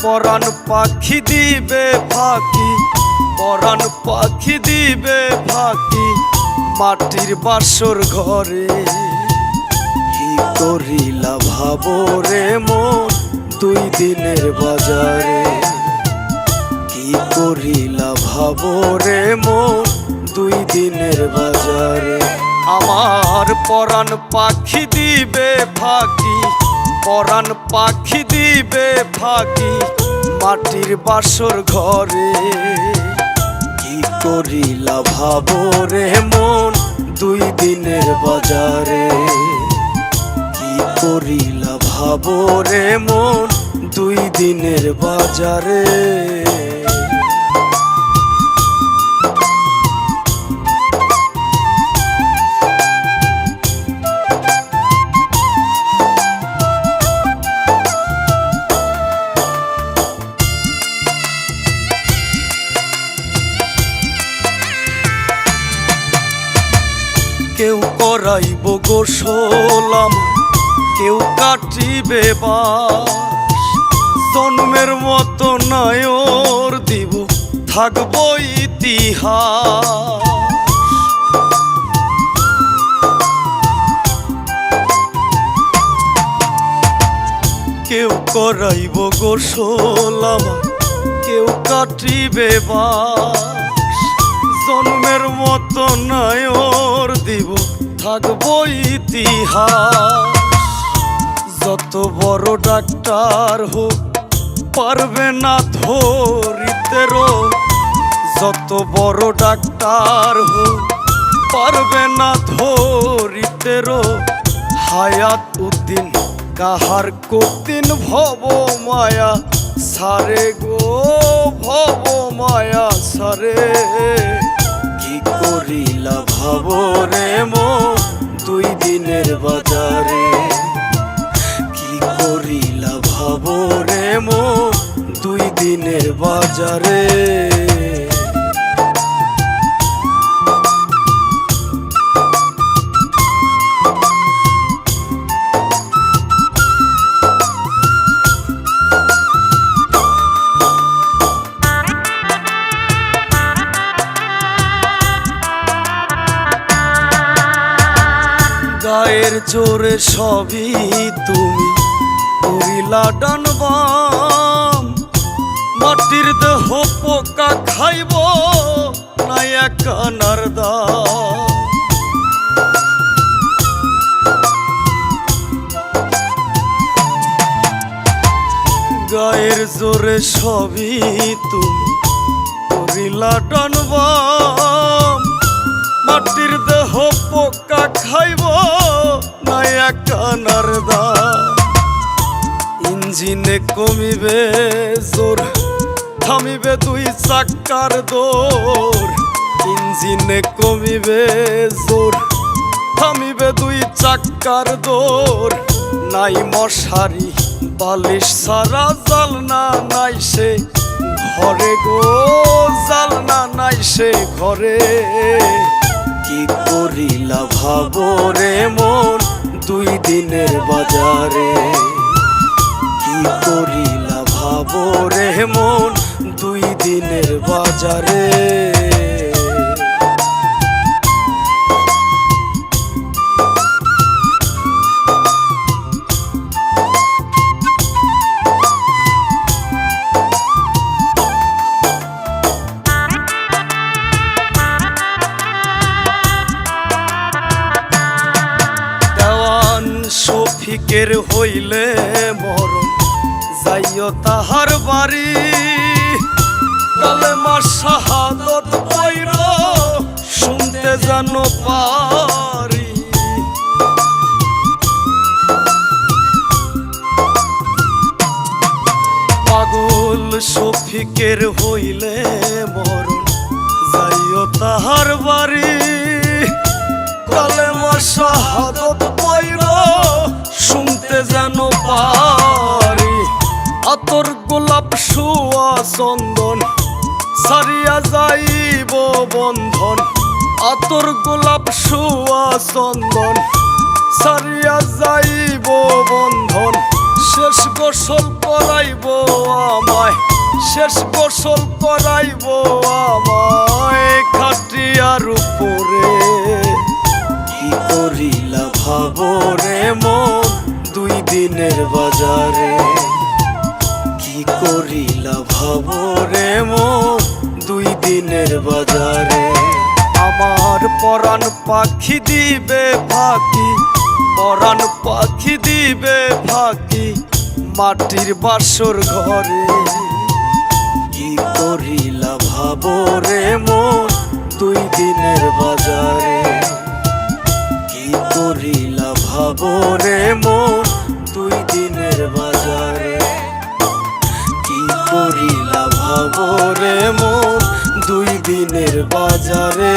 পরাণ পাখি দিবে ফাঁকি, পরাণ পাখি দিবে ফাঁকি মাটির বাসর ঘরে। কি করিলা ভাবো রে মন দুই দিনের বাজারে, কি করিলা ভাবো রে মন দুই দিনের বাজারে। আমার পরাণ পাখি দিবে ফাঁকি, পরাণ পাখি দিবে ফাঁকি মাটির বাসর ঘরে। কি করিলা ভাবো রে মন দুই দিনের বাজারে, কি করিলা ভাবো রে মন দুই দিনের বাজারে। কেউ করাইব গোসল আমার, কেউ কাটিবে বাস, জন্মের মতো নায়র দিব থাকবো ইতিহাস। কেউ করাইব গোসল আমার, কেউ কাটিবে বাস, জন্মের মতো নায়র দিব থাকবো ইতিহাস। যত বড় ডাক্তার হোক পারবে না ধরিতে রোগ, যত বড় ডাক্তার হোক পারবে না ধরিতে রোগ। হায়াত উদ্দিন কাহার কতিন ভব মায়া সারে গো, ভব মায়া সারে। কি করিলা ভাবো রে মন দুই দিনের বাজারে, কি করিলা ভাবো রে মন দুই দিনের বাজারে। গায়ের জোরে সবই তুমি করিলা ডানবাম, মাটির দেহ পোকা খাইব না একানার দাম। গায়ের জোরে সবই তুমি করিলা ডানবাম, মাটির দেহ পোকা খাইব না একানার দাম। ইঞ্জিনে কমিবে জোর থামিবে দুই চাক্কার দৌড়, ইঞ্জিনে কমিবে জোর থামিবে দুই চাক্কার দৌড়। নাই মশারি বালিশ সারা জালনা নাই সে ঘরে গো, জালনা নাই সে ঘরে। কি করিলা ভাবো রে মন দুই দিনের বাজারে, কি করিলা ভাবো রে মন দুই দিনের বাজারে। শফিকের হইলে মরণ যাইও তাহার বাড়ি, কালেমা শাহাদত পইর শুনতে যেন পারি। পাগল শফিকের হইলে মরণ যাইও তাহার বাড়ি, কালেমা শাহাদত পইর শুনতে যেন পারি। আতর গোলাপ সুয়া চন্দন সারিয়া যাইব বন্ধন, আতর গোলাপ সুয়া চন্দন সারিয়া যাইব বন্ধন। শেষ গোসল করাইব আমায়, শেষ গোসল করাইব আমায় খাটিয়ার উপরে। কি করিলা ভাবো রে মন দুই দিনের বাজারে, কি করিলা ভাবো রে মন দুই দিনের বাজারে। আমার পরাণ পাখি দিবে ফাঁকি, পরাণ পাখি দিবে ফাঁকি মাটির বাসর ঘরে। কি করিলা ভাবো রে মন দুই দিনের বাজারে, কি করিলা ভাবো রে মন দুই দিনের বাজারে, কি করিলা ভাবো রে মন দুই দিনের বাজারে।